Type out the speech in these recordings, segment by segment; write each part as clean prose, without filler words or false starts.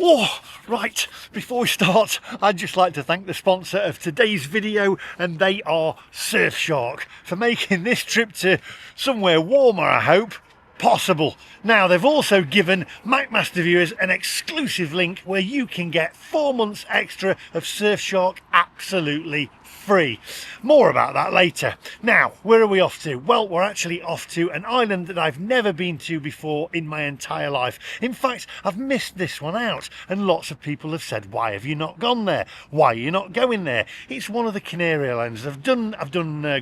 Oh, right, before we start, I'd just like to thank the sponsor of today's video, and they are Surfshark, for making this trip to somewhere warmer, I hope, possible. Now, they've also given MacMaster viewers an exclusive link where you can get 4 months extra of Surfshark absolutely free. More about that later. Now, where are we off to? Well, we're actually off to an island that I've never been to before in my entire life. In fact, I've missed this one out, and lots of people have said, why have you not gone there? Why are you not going there? It's one of the Canary Islands. I've done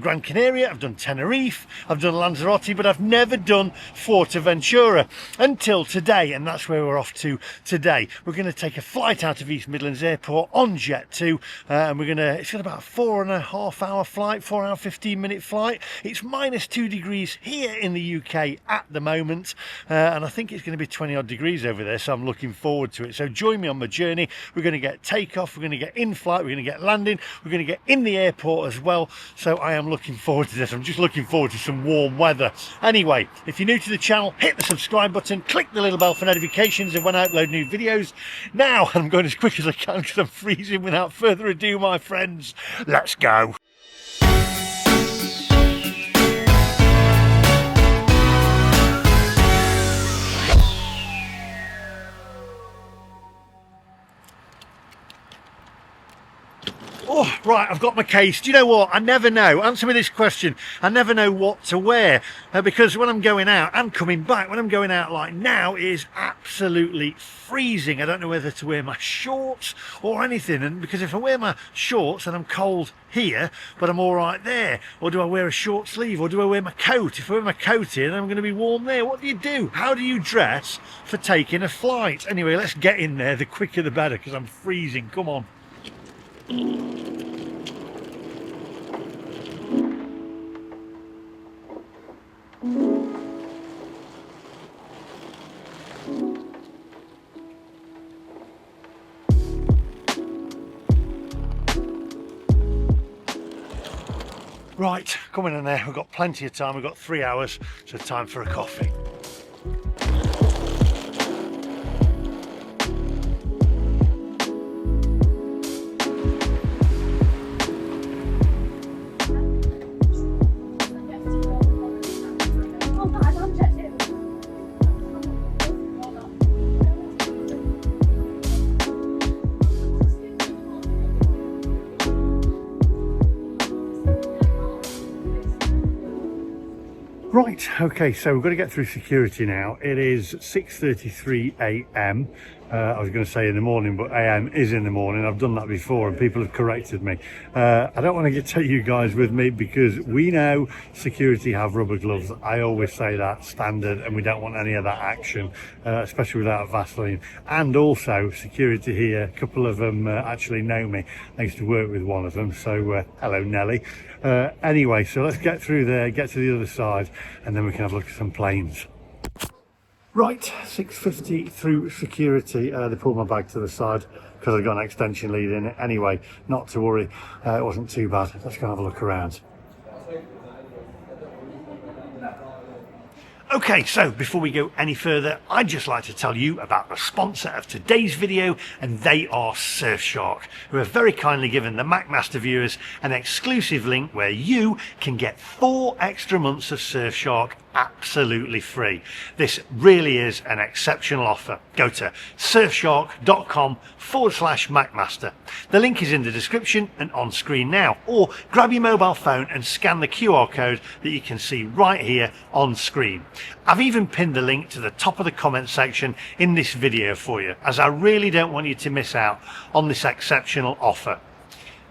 Gran Canaria, I've done Tenerife, I've done Lanzarote, but I've never done Fuerteventura until today, and that's where we're off to today. We're going to take a flight out of East Midlands Airport on Jet2, and it's got about a 4.5 hour flight, 4 hour 15-minute flight. It's -2 degrees here in the UK at the moment, and I think it's going to be 20 odd degrees over there, so I'm looking forward to it. So join me on my journey. We're going to get takeoff, we're going to get in flight, we're going to get landing, we're going to get in the airport as well. So I am looking forward to this. I'm just looking forward to some warm weather. Anyway, if you're new to the channel, hit the subscribe button, click the little bell for notifications of when I upload new videos. Now I'm going as quick as I can because I'm freezing. Without further ado, my friends, let's go. Oh, right, I've got my case. Do you know what? I never know. Answer me this question. I never know what to wear because when I'm going out and coming back, when I'm going out like now, it is absolutely freezing. I don't know whether to wear my shorts or anything. And because if I wear my shorts and I'm cold here, but I'm all right there, or do I wear a short sleeve, or do I wear my coat? If I wear my coat here, then I'm going to be warm there. What do you do? How do you dress for taking a flight? Anyway, let's get in there. The quicker the better because I'm freezing. Come on. Right, coming in there. We've got plenty of time. We've got 3 hours, so time for a coffee. Right, okay, so we've got to get through security now. It is 6:33 a.m. I was going to say in the morning, but AM is in the morning. I've done that before and people have corrected me. I don't want to take you guys with me because we know security have rubber gloves. I always say that, standard, and we don't want any of that action, especially without Vaseline. And also security here, a couple of them actually know me. I used to work with one of them, so hello Nelly. Anyway, so let's get through there, get to the other side, and then we can have a look at some planes. Right, 6:50 through security. They pulled my bag to the side because I've got an extension lead in it. Anyway, not to worry, it wasn't too bad. Let's go have a look around. Okay, so before we go any further, I'd just like to tell you about the sponsor of today's video, and they are Surfshark, who have very kindly given the MacMaster viewers an exclusive link where you can get 4 extra months of Surfshark absolutely free. This really is an exceptional offer. Go to surfshark.com/MacMaster. The link is in the description and on screen now, or grab your mobile phone and scan the QR code that you can see right here on screen. I've even pinned the link to the top of the comment section in this video for you, as I really don't want you to miss out on this exceptional offer.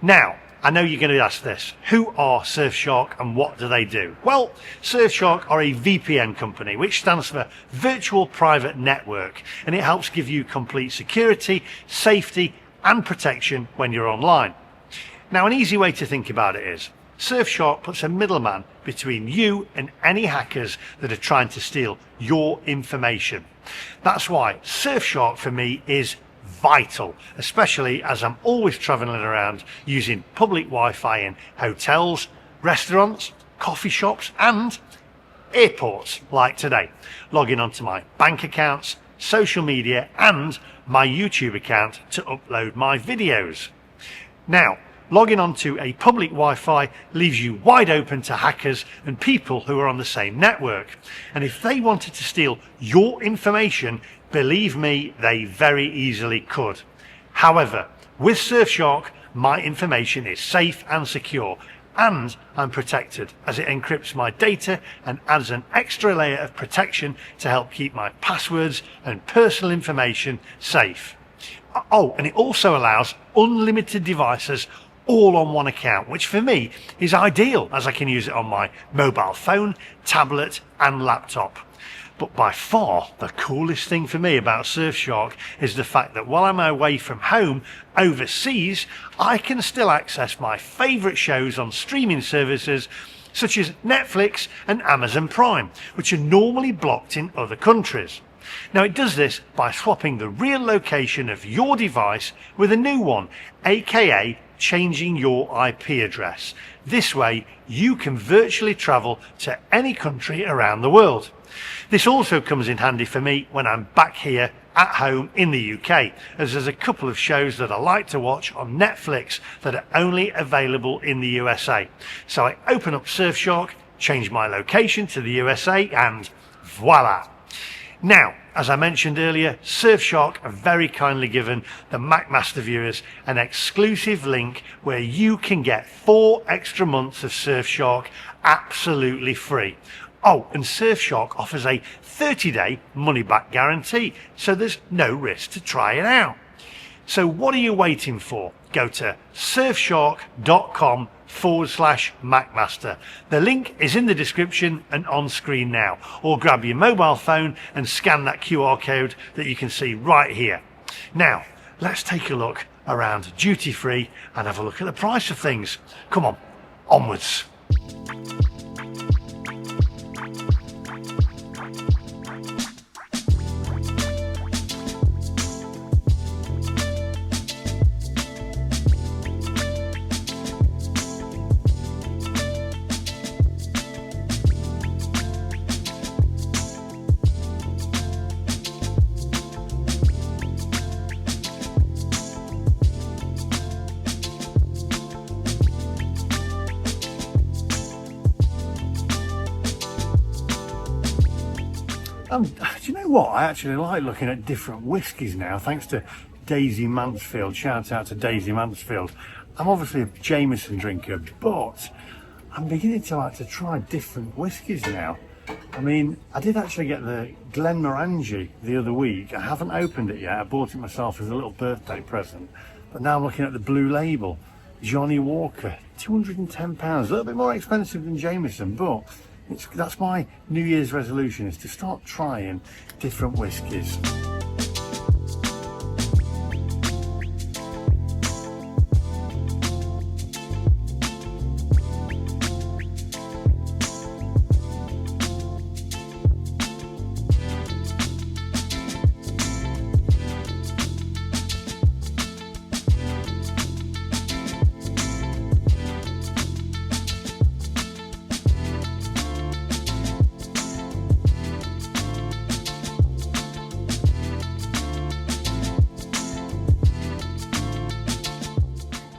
Now, I know you're going to ask this, who are Surfshark and what do they do? Well, Surfshark are a VPN company, which stands for Virtual Private Network, and it helps give you complete security, safety and protection when you're online. Now, an easy way to think about it is, Surfshark puts a middleman between you and any hackers that are trying to steal your information. That's why Surfshark for me is vital, especially as I'm always traveling around using public Wi-Fi in hotels, restaurants, coffee shops and airports like today, logging onto my bank accounts, social media and my YouTube account to upload my videos. Now, logging onto a public Wi-Fi leaves you wide open to hackers and people who are on the same network. And if they wanted to steal your information, believe me, they very easily could. However, with Surfshark, my information is safe and secure, and I'm protected as it encrypts my data and adds an extra layer of protection to help keep my passwords and personal information safe. Oh, and it also allows unlimited devices all on one account, which for me is ideal as I can use it on my mobile phone, tablet and laptop. But by far the coolest thing for me about Surfshark is the fact that while I'm away from home overseas, I can still access my favourite shows on streaming services such as Netflix and Amazon Prime, which are normally blocked in other countries. Now it does this by swapping the real location of your device with a new one, aka changing your IP address. This way you can virtually travel to any country around the world. This also comes in handy for me when I'm back here at home in the UK, as there's a couple of shows that I like to watch on Netflix that are only available in the USA. So I open up Surfshark, change my location to the USA and voila! Now, as I mentioned earlier, Surfshark have very kindly given the MacMaster viewers an exclusive link where you can get 4 extra months of Surfshark absolutely free. Oh, and Surfshark offers a 30-day money-back guarantee, so there's no risk to try it out. So what are you waiting for? Go to surfshark.com/MacMaster. The link is in the description and on screen now, or grab your mobile phone and scan that QR code that you can see right here. Now, let's take a look around duty free and have a look at the price of things. Come on, onwards. Do you know what? I actually like looking at different whiskies now, thanks to Daisy Mansfield. Shout out to Daisy Mansfield. I'm obviously a Jameson drinker, but I'm beginning to like to try different whiskies now. I mean, I did actually get the Glenmorangie the other week. I haven't opened it yet. I bought it myself as a little birthday present. But now I'm looking at the Blue Label, Johnny Walker, £210. A little bit more expensive than Jameson, but that's my New Year's resolution, is to start trying different whiskies.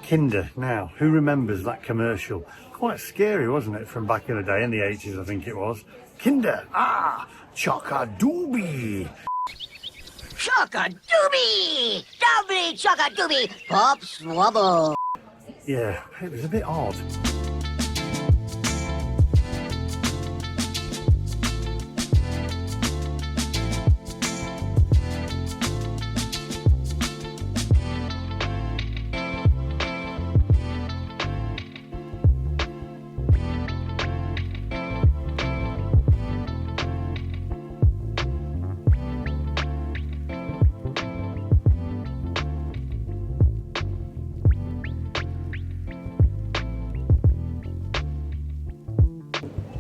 Kinder. Now, who remembers that commercial? Quite scary, wasn't it, from back in the day, in the 80s I think it was. Kinder, chock-a-doobie. Chock-a-doobie! Doubly chock-a-doobie! Pop swabble! Yeah, it was a bit odd.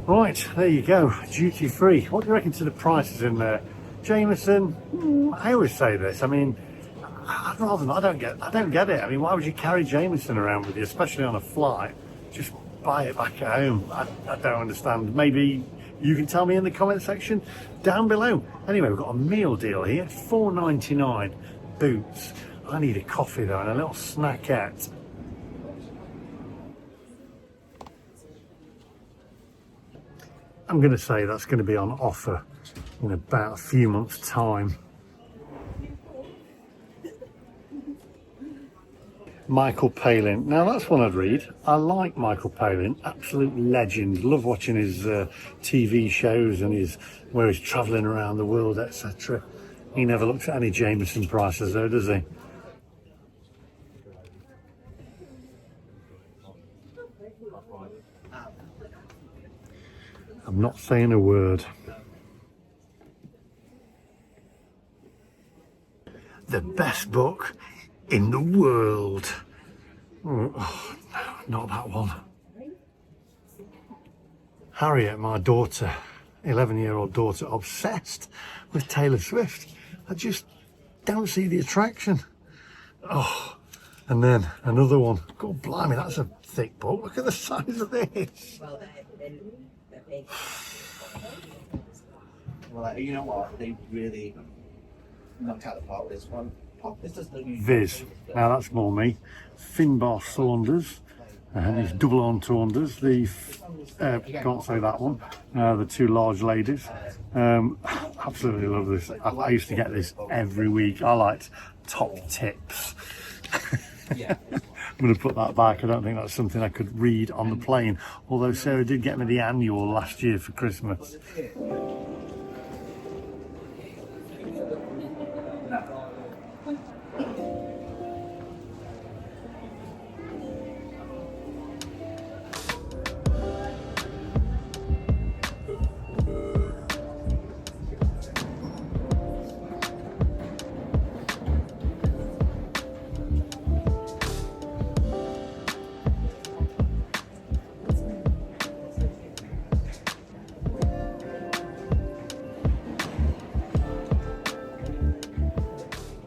Right, there you go, duty free. What do you reckon to the prices in there? Jameson, I always say this, I mean, I'd rather not, I don't get it. I mean, why would you carry Jameson around with you, especially on a flight? Just buy it back at home. I don't understand. Maybe You can tell me in the comment section down below. Anyway, we've got a meal deal here, $4.99 Boots. I need a coffee though and a little snackette. I'm going to say that's going to be on offer in about a few months' time. Michael Palin. Now that's one I'd read. I like Michael Palin, absolute legend. Love watching his TV shows and his where he's travelling around the world, etc. He never looks at any Jameson prices though, does he? I'm not saying a word. The best book in the world. Oh, no, not that one. Harriet, my daughter, 11-year-old daughter, obsessed with Taylor Swift. I just don't see the attraction. Oh, and then another one. God blimey, that's a thick book. Look at the size of this. Well, you know what? They really knocked out the park with this one. This doesn't look Viz. Now that's more me. Finbar Saunders and his double entendres. The can't say that one. The two large ladies. Absolutely love this. I used to get this every week. I liked Top Tips. Yeah. I'm going to put that back. I don't think that's something I could read on the plane. Although Sarah did get me the annual last year for Christmas.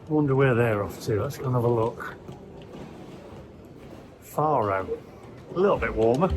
Wonder where they're off to. Let's go and have a look. Faro. A little bit warmer.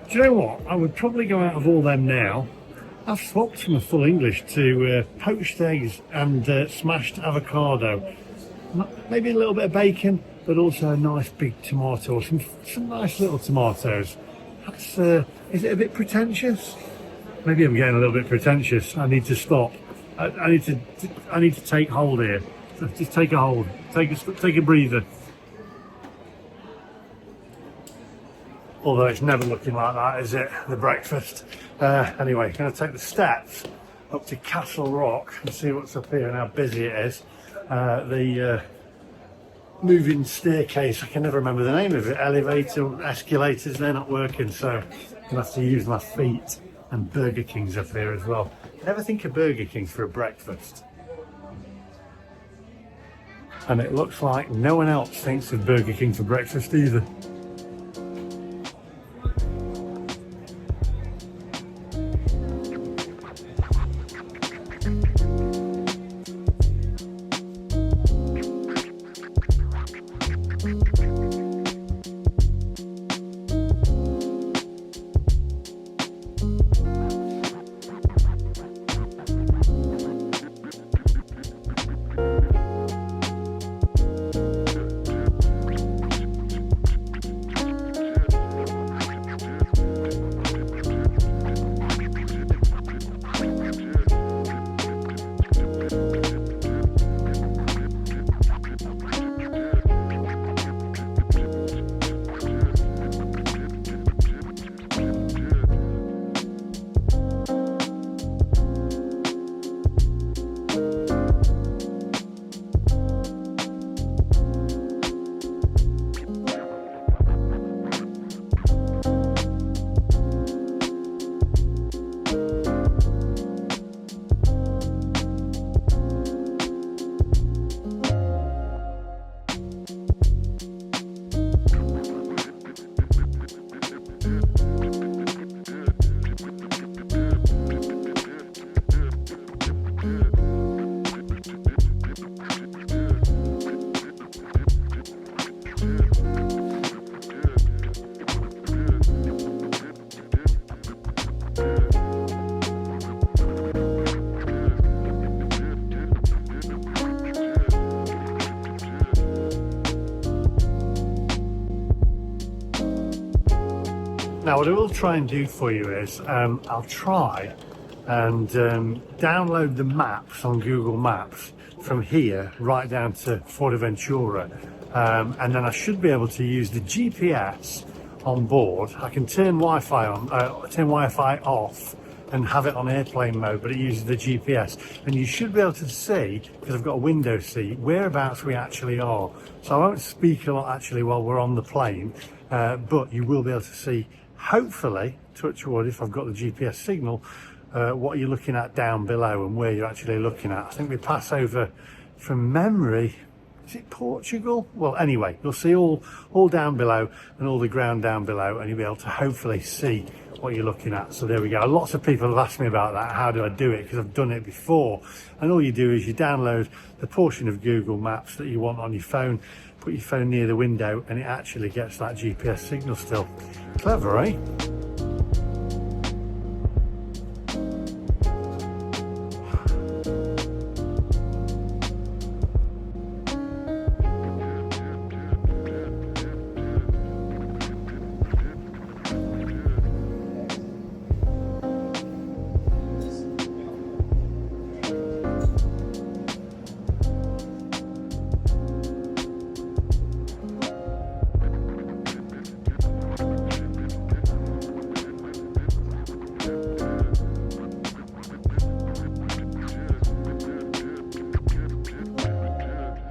Do you know what? I would probably go out of all them now. I've swapped from a full English to poached eggs and smashed avocado. Maybe a little bit of bacon, but also a nice big tomato, some nice little tomatoes. That's, is it a bit pretentious? Maybe I'm getting a little bit pretentious. I need to stop. I need to take hold here. So just take a hold. Take a breather. Although it's never looking like that, is it? The breakfast. Anyway, going to take the steps up to Castle Rock and see what's up here and how busy it is. The moving staircase, I can never remember the name of it. Elevator, escalators, they're not working, so I'm going to have to use my feet. And Burger King's up here as well. I never think of Burger King for a breakfast. And it looks like no one else thinks of Burger King for breakfast either. Now what I will try and do for you is I'll try and download the maps on Google Maps from here right down to Fuerteventura, and then I should be able to use the GPS on board. I can turn Wi-Fi on, turn Wi-Fi off and have it on airplane mode, but it uses the GPS, and you should be able to see, because I've got a window seat, whereabouts we actually are. So I won't speak a lot actually while we're on the plane, but you will be able to see, hopefully, touch wood, if I've got the GPS signal, what you're looking at down below and where you're actually looking at. I think we pass over, from memory, is it Portugal? Well, anyway, you'll see all down below and all the ground down below, and you'll be able to hopefully see what you're looking at. So there we go. Lots of people have asked me about that. How do I do it? Because I've done it before. And all you do is you download the portion of Google Maps that you want on your phone, put your phone near the window, and it actually gets that GPS signal still. Clever, eh?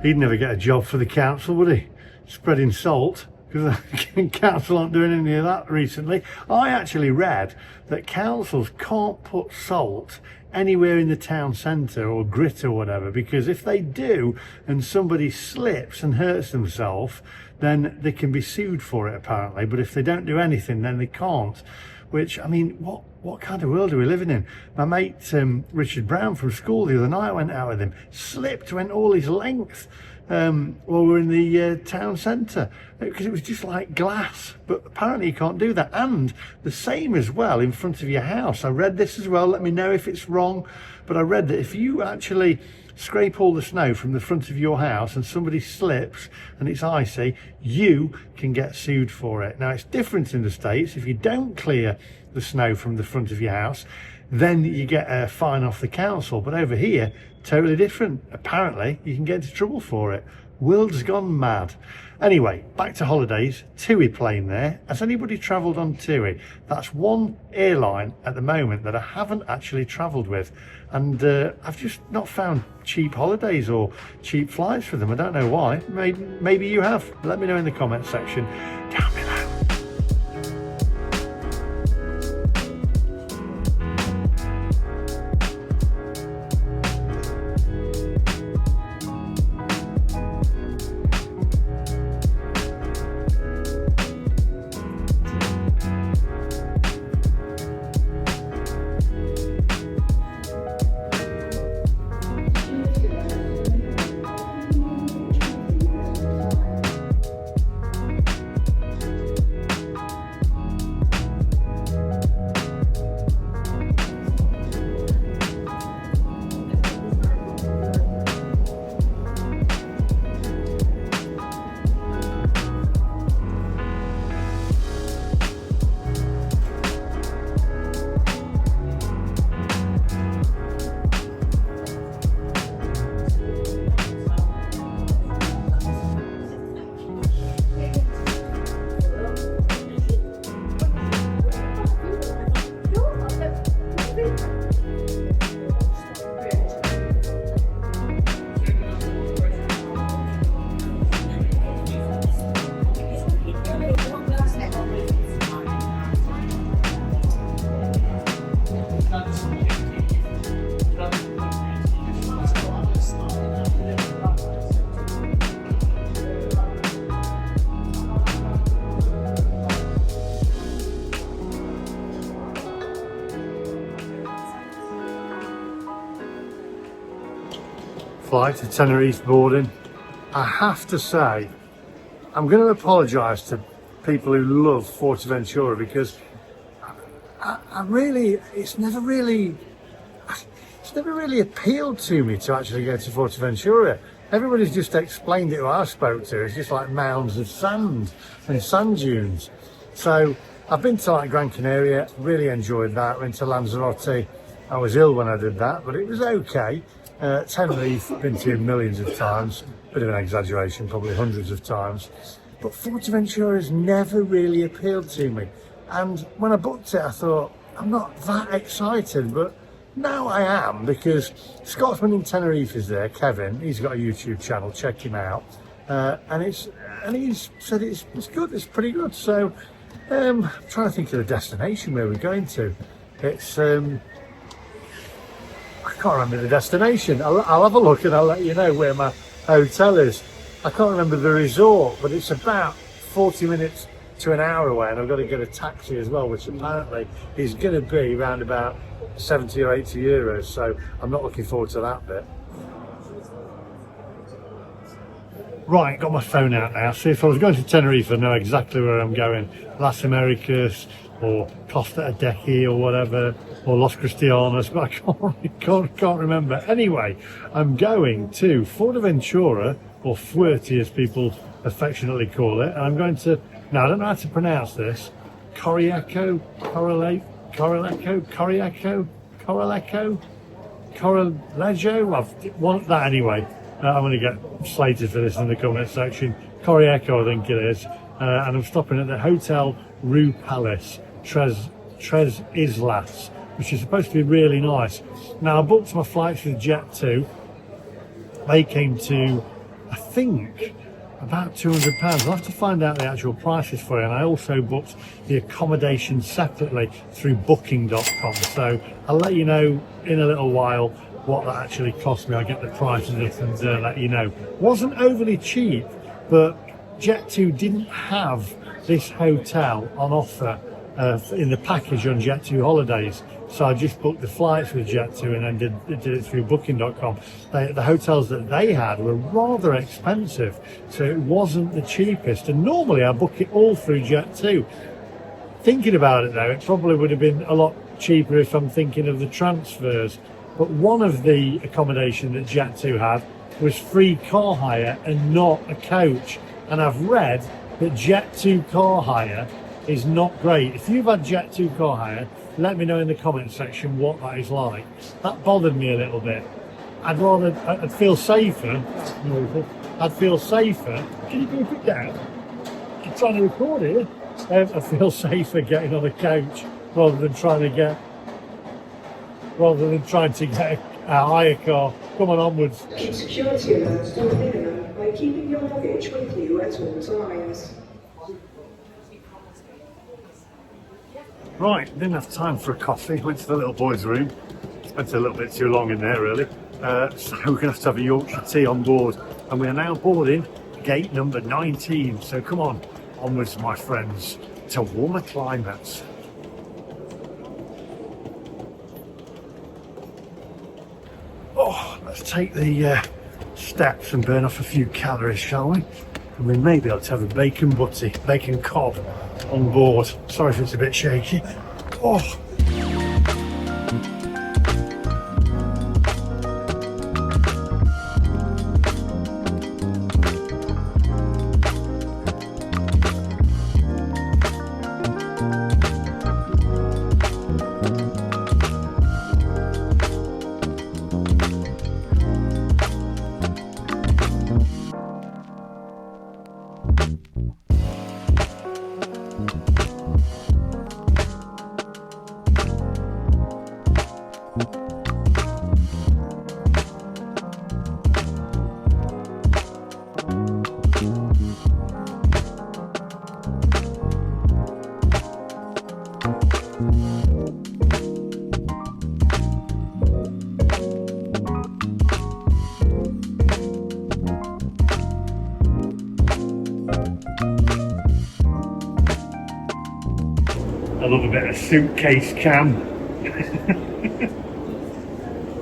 He'd never get a job for the council, would he? Spreading salt, because the council aren't doing any of that recently. I actually read that councils can't put salt anywhere in the town centre or grit or whatever, because if they do and somebody slips and hurts themselves, then they can be sued for it apparently. But if they don't do anything, then they can't. Which, I mean, what kind of world are we living in? My mate Richard Brown from school the other night, I went out with him, slipped, went all his length while we were in the town centre, because it was just like glass. But apparently you can't do that. And the same as well in front of your house. I read this as well, let me know if it's wrong, but I read that if you actually scrape all the snow from the front of your house and somebody slips and it's icy, you can get sued for it. Now it's different in the States. If you don't clear the snow from the front of your house, then you get a fine off the council. But over here, totally different. Apparently you can get into trouble for it. World's gone mad. Anyway, back to holidays. TUI plane there. Has anybody travelled on TUI? That's one airline at the moment that I haven't actually travelled with, and I've just not found cheap holidays or cheap flights for them. I don't know why. Maybe you have. Let me know in the comment section down below. Flight to Tenerife boarding. I have to say, I'm going to apologise to people who love Fuerteventura, because I really, it's never really appealed to me to actually go to Fuerteventura. Everybody's just explained it who I spoke to. It's just like mounds of sand and sand dunes. So I've been to like Gran Canaria, really enjoyed that. Went to Lanzarote. I was ill when I did that, but it was okay. Tenerife, been to millions of times. Bit of an exaggeration, probably hundreds of times. But Fuerteventura's never really appealed to me. And when I booked it, I thought, I'm not that excited, but now I am, because Scotsman in Tenerife is there, Kevin. He's got a YouTube channel, check him out. And he's said it's good, it's pretty good. So I'm trying to think of the destination where we're going to. It's I can't remember the destination. I'll have a look and I'll let you know where my hotel is. I can't remember the resort, but it's about 40 minutes to an hour away, and I've got to get a taxi as well, which apparently is going to be around about 70 or 80 euros. So I'm not looking forward to that bit. Right, got my phone out now. See, if I was going to Tenerife, I know exactly where I'm going. Las Americas or Costa Adeje or whatever, or Los Cristianos, but I can't remember. Anyway, I'm going to Fuerteventura, or Fuerte as people affectionately call it. And I'm going to, now I don't know how to pronounce this, Corralejo, I want that anyway. I'm going to get slated for this in the comment section. Corralejo, I think it is. And I'm stopping at the Hotel Rue Palace, Tres Islas, which is supposed to be really nice. Now, I booked my flights with Jet2. They came to, I think, about £200. I'll have to find out the actual prices for you. And I also booked the accommodation separately through booking.com. So I'll let you know in a little while what that actually cost me. I'll get the prices and let you know. Wasn't overly cheap, but Jet2 didn't have this hotel on offer in the package on Jet2 holidays. So I just booked the flights with Jet2 and then did it through booking.com. The hotels that they had were rather expensive, so it wasn't the cheapest. And normally I book it all through Jet2. Thinking about it though, it probably would have been a lot cheaper if I'm thinking of the transfers. But one of the accommodation that Jet2 had was free car hire and not a coach. And I've read that Jet2 car hire is not great. If you've had Jet2 car hire, let me know in the comment section what that is like. That bothered me a little bit. I'd feel safer. I'd feel safer. Can you keep it down? I'm trying to record here. I'd feel safer getting on a coach rather than trying to get a hire car. Come on, onwards. Keep security alerts to a minimum by keeping your luggage with you at all times. Right, didn't have time for a coffee. Went to the little boy's room. Spent a little bit too long in there, really. So we're going to have a Yorkshire tea on board. And we are now boarding gate number 19. So come on, onwards, my friends, to warmer climates. Oh, let's take the steps and burn off a few calories, shall we? And we may be able to have a bacon cob on board. Sorry if it's a bit shaky. Oh. I love a bit of suitcase cam. A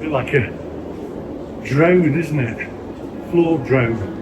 bit like a drone, isn't it? Floor drone.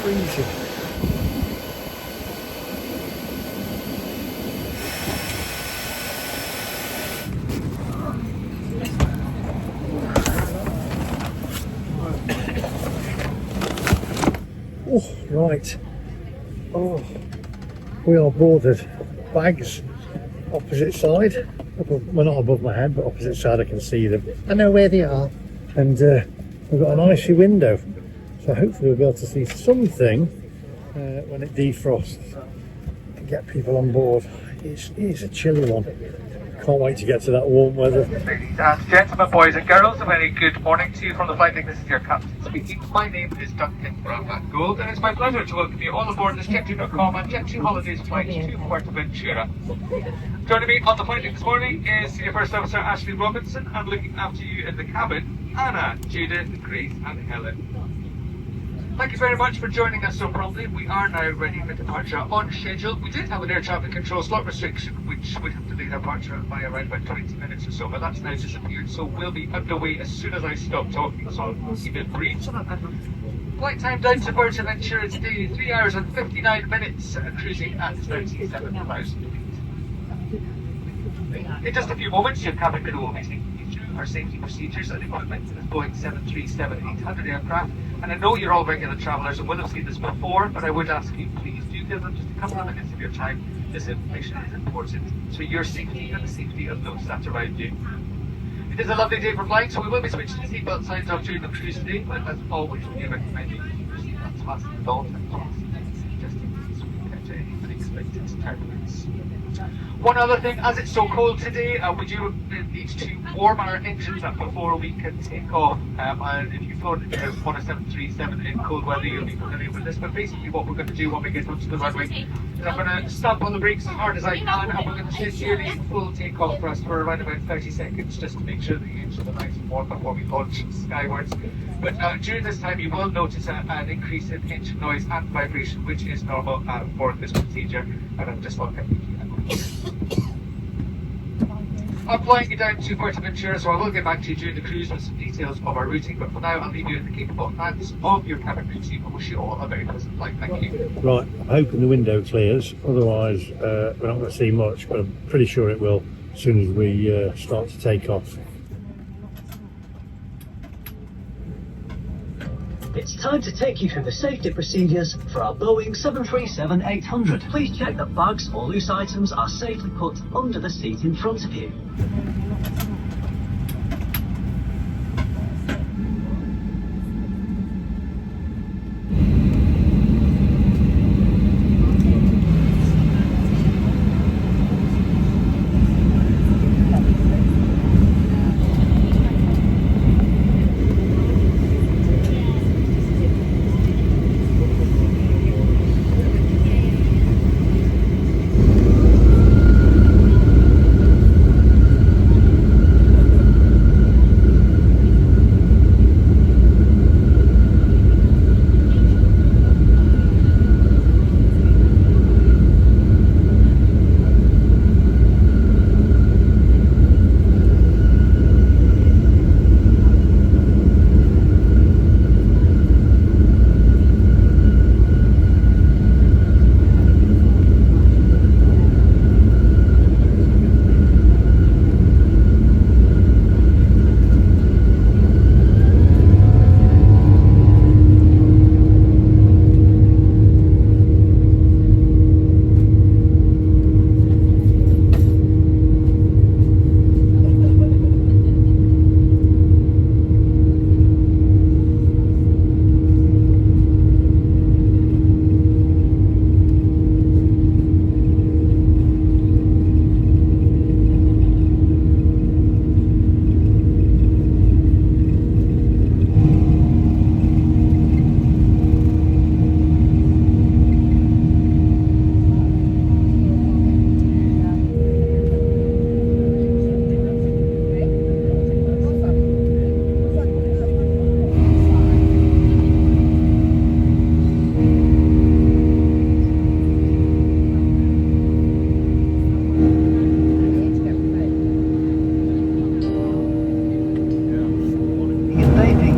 freezing. Oh, right. Oh, we are boarded. Bags opposite side. Well, not above my head, but opposite side I can see them. I know where they are. And we've got an icy window. So hopefully we'll be able to see something when it defrosts and get people on board. It is a chilly one. Can't wait to get to that warm weather. Ladies and gentlemen, boys and girls, a very good morning to you from the flight deck. This is your captain speaking. My name is Duncan Brown Gold, and it's my pleasure to welcome you all aboard this Jet2.com and Jet2 Holidays flight to Fuerteventura. Joining me on the flight deck this morning is Senior First Officer Ashley Robinson, and looking after you in the cabin, Anna, Judith, Grace and Helen. Thank you very much for joining us so promptly. We are now ready for departure on schedule. We did have an air traffic control slot restriction, which would have delayed our departure by around about 20 minutes or so, but that's now disappeared, so we'll be underway as soon as I stop talking, so I'll keep it brief. Flight time down to Fuerteventura today, 3 hours and 59 minutes, cruising at 37,000 feet. In just a few moments, your cabin crew will be taking you through our safety procedures and equipment for this Boeing 737-800 aircraft. And I know you're all regular travellers and will have seen this before, but I would ask you, please do give them just a couple of minutes of your time. This information is important to your safety and the safety of those that around you. It is a lovely day for flying, so we will be switching the seatbelt signs off during the cruise today, but as always, we recommend you keep your seatbelts fastened at all times, just in case we encounter any unexpected turbulence. One other thing, as it's so cold today, we do need to warm our engines up before we can take off. And if you've flown on a 737 in cold weather, you'll be familiar with this. But basically what we're going to do when we get onto the runway is I'm going to stamp on the brakes as hard as I can, and we're going to set nearly full takeoff thrust for around about 30 seconds, just to make sure the engines are nice and warm before we launch skywards. But during this time you will notice an increase in engine noise and vibration, which is normal for this procedure, and I'm just want to make you I'm flying you down to Fuerteventura, so I will get back to you during the cruise with some details of our routing, but for now I'll leave you in the capable hands of your cabin crew team and wish you all a very pleasant flight. Thank you. Right, I'm hoping the window clears, otherwise we're not going to see much, but I'm pretty sure it will as soon as we start to take off. It's time to take you through the safety procedures for our Boeing 737-800. Please check that bags or loose items are safely put under the seat in front of you.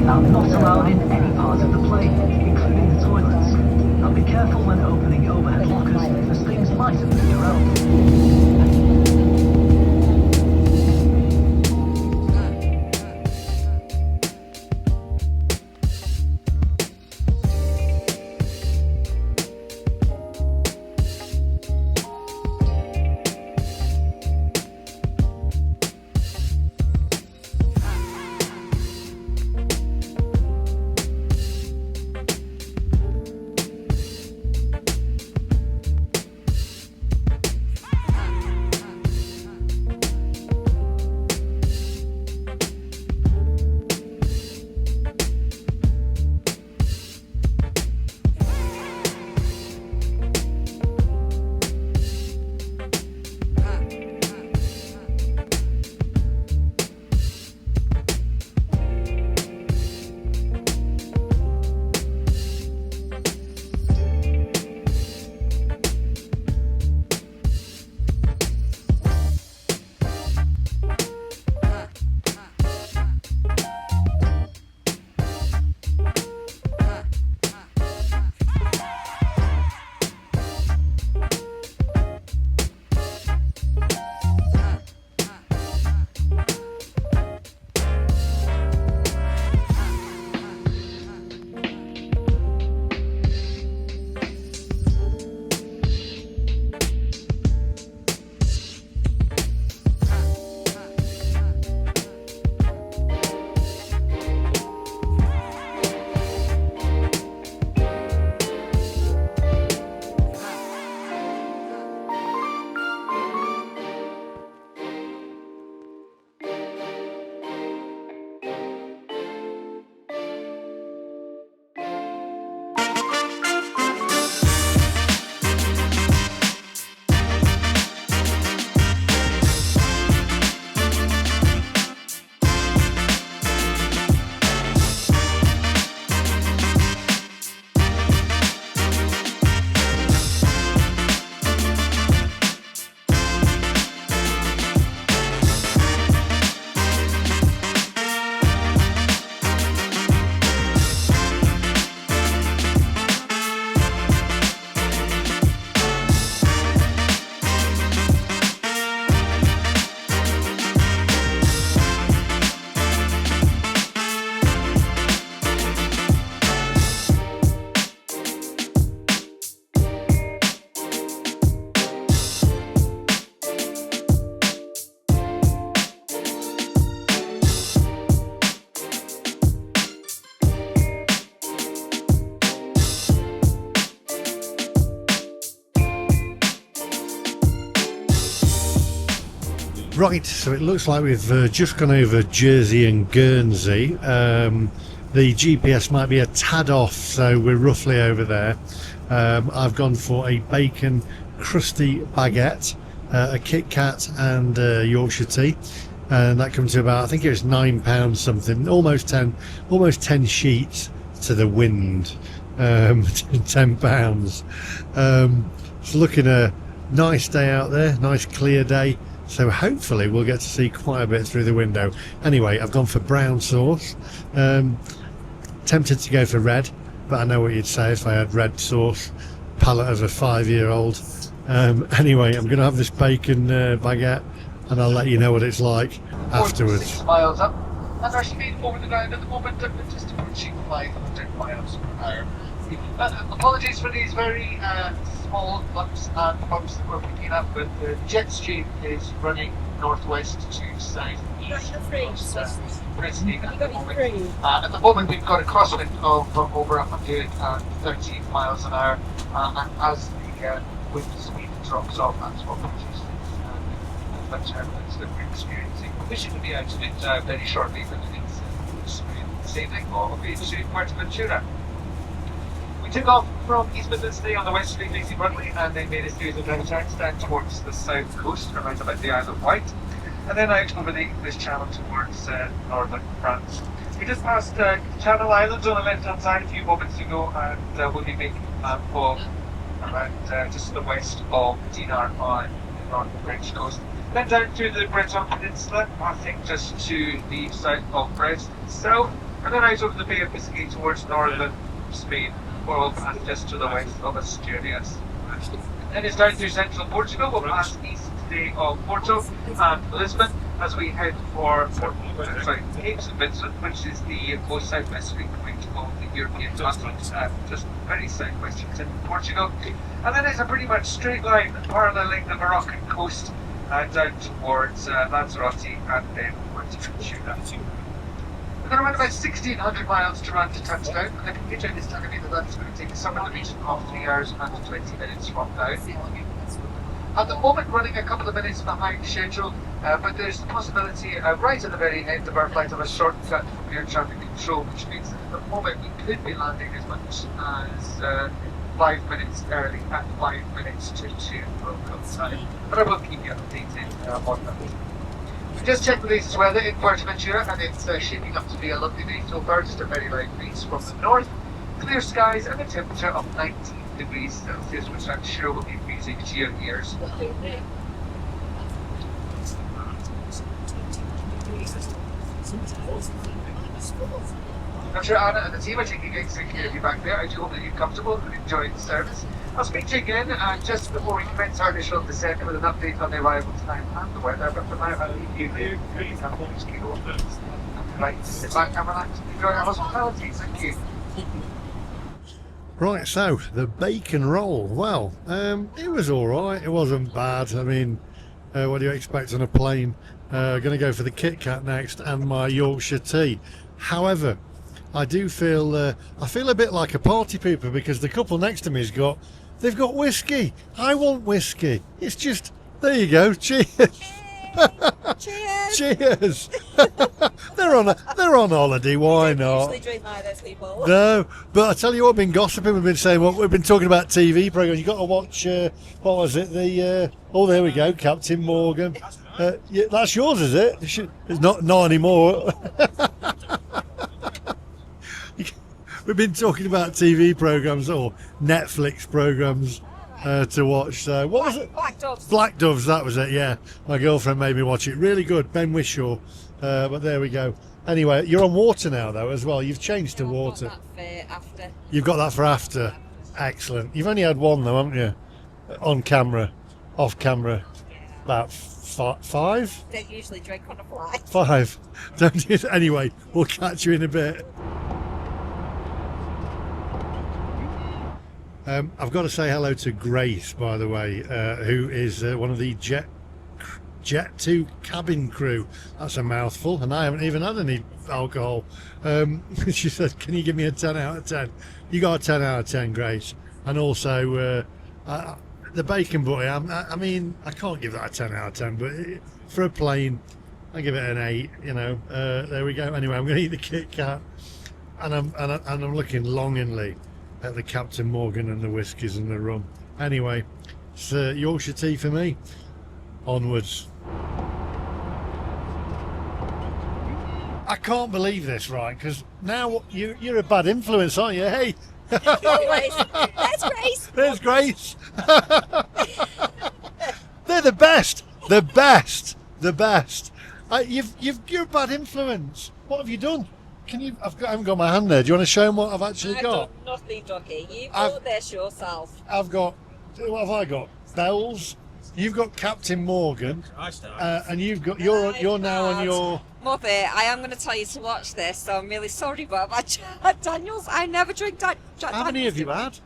Are not allowed in any part of the plane, including the toilets. careful when opening overhead lockers, as things might have moved around. Right, so it looks like we've just gone over Jersey and Guernsey. The GPS might be a tad off, so we're roughly over there. I've gone for a bacon crusty baguette, a Kit Kat and Yorkshire tea, and that comes to about, I think it was £9 something, almost 10 sheets to the wind. £10. It's looking a nice day out there, nice clear day. So hopefully we'll get to see quite a bit through the window. Anyway, I've gone for brown sauce. Tempted to go for red, but I know what you'd say if I had red sauce. Palate of a 5-year-old. Anyway, I'm going to have this bacon baguette, and I'll let you know what it's like afterwards. 6 miles up, and our speed over the ground at the moment is just approaching 500 miles per hour. Apologies for these very small lumps and bumps that we're picking up, but the jet stream is running northwest to south east. At the moment we've got a crosswind of over 113 miles an hour, and as the wind speed drops off, that's what produces the turbulence that we're experiencing. We should be out of it very shortly, but it's smooth sailing all the way to Fuerteventura. We took off from East Midlands today on the westerly facing runway, and then made a series of right turns down towards the south coast, around about the Isle of Wight, and then out over the English Channel towards northern France. We just passed Channel Islands on the left-hand side a few moments ago, and we'll be making landfall around just to the west of Dinar on the northern French coast. Then down through the Breton Peninsula, I think just to the south of Brest itself, and then out over the Bay of Biscay towards northern Spain of and just to the west of Asturias. Then it's down through central Portugal. We'll pass east today of Porto and Lisbon as we head for Cape St Vincent, which is the most southwesterly point of the European continent, just very southwestern tip of Portugal. And then it's a pretty much straight line paralleling the Moroccan coast down towards Lanzarote and then towards Ceuta. We've got around about 1,600 miles to run to touchdown, and the computer is telling me that that's going to take somewhere in the region of 3 hours and 20 minutes from now. At the moment, running a couple of minutes behind schedule, but there's the possibility right at the very end of our flight of a shortcut from air traffic control, which means that at the moment we could be landing as much as 5 minutes early at 5 minutes to 2 local time. But I will keep you updated on that. We just checked the latest weather in Fuerteventura, and it's shaping up to be a lovely day so far. Just a very light breeze from the north, clear skies, and a temperature of 19 degrees Celsius, which I'm sure will be music to your ears. I'm sure Anna and the team are taking excellent care of you back there. I do hope that you're comfortable and enjoying the service. I'll speak to you again just before we commence our initial descent with an update on the arrival time and the weather. But for now, I'll leave you here. Right, sit back and relax and enjoy our hospitality. Thank you. Right, so the bacon roll. Well, it was all right. It wasn't bad. I mean, what do you expect on a plane? Going to go for the Kit Kat next and my Yorkshire tea. However, I do feel I feel a bit like a party pooper because the couple next to me's they've got whiskey. I want whiskey. It's just there you go. Cheers. Cheers. Cheers. they're on holiday. Why not? Usually drink like those people. No, but I tell you what, we've been gossiping. We've been saying we've been talking about TV programs. You got to watch. What was it? Oh, there we go, Captain Morgan. Yeah, that's yours, is it? It's not anymore. We've been talking about TV programs or Netflix programs to watch. So what was it? Black Doves. Black Doves. That was it. Yeah, my girlfriend made me watch it. Really good. Ben Whishaw. But there we go. Anyway, you're on water now, though, as well. You've changed to water. After. You've got that for after. Excellent. You've only had one, though, haven't you? On camera, off camera. About five? Don't usually drink on a flight. 5. Don't you? Anyway, we'll catch you in a bit. I've got to say hello to Grace, by the way, who is one of the Jet2 cabin crew. That's a mouthful, and I haven't even had any alcohol. She said, can you give me a 10 out of 10? You got a 10 out of 10, Grace. And also the bacon butty, I mean, I can't give that a 10 out of 10, but for a plane, I give it an 8, you know. There we go. Anyway, I'm going to eat the Kit Kat, and I'm looking longingly at the Captain Morgan and the whiskies and the rum. Anyway, it's Yorkshire tea for me. Onwards. I can't believe this, right? Because now you're a bad influence, aren't you? Hey. There's Grace. There's Grace. They're the best. The best. The best. You're a bad influence. What have you done? I haven't got my hand there. Do you want to show them what I've actually got? I've done nothing, Ducky. You bought this yourself. I've got. What have I got? Bells. You've got Captain Morgan, and you've got you're now on your. Muppet, I am going to tell you to watch this, so I'm really sorry, but I've had Jack Daniels. I never drink Jack Daniels. How many have you had?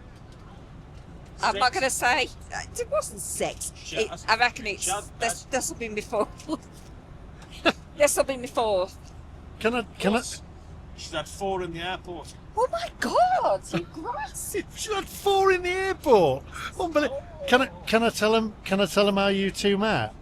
I'm not going to say. It wasn't 6. I reckon it's. This will be my 4th. This will be my 4th. Can I? She's had 4 in the airport. Oh my God! You gross. She had 4 in the airport. Unbelievable. Can I tell him? Can I tell him how you two met?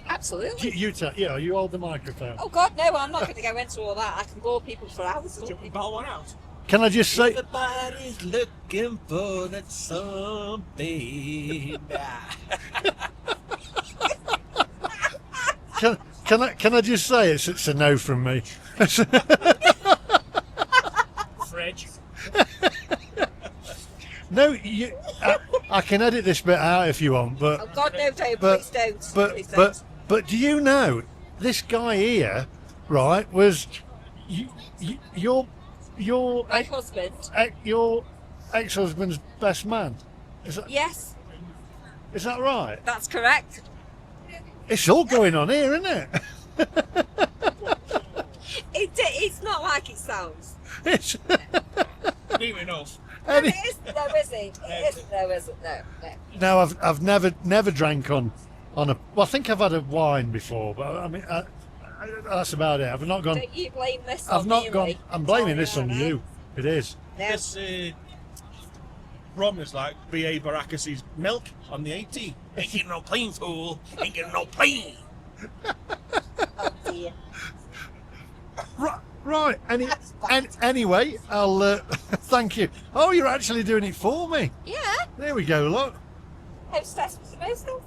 Absolutely. You tell. Yeah, you hold the microphone. Oh God, no! I'm not going to go into all that. I can bore people for hours. Do you want me to ball one out? Can I just say? Everybody's looking for that something. Can I just say it's a no from me? Fridge. No, I can edit this bit out if you want, but. Oh God, no! Don't. Please don't. Please don't. But do you know this guy here, right? Was your my husband. your ex-husband's best man. Yes, Is that right? that's correct. It's all going on here, isn't it? It's not like it sounds. It's Near enough. No, it isn't, though, is it? It isn't, though, is it? No. no, I've never drank on a. Well, I think I've had a wine before, but I mean that's about it. I've not gone. Don't you blame this I've on not me, gone. Lee? I'm blaming this Oh, on yeah, you. It is. No. This rum is like B.A. Baracus' milk on the 18. Ain't getting no plane, fool. Ain't getting no plane. Oh, dear. Right. Anyway, I'll thank you. Oh, you're actually doing it for me. Yeah. There we go. Look, Hostess with the mostess.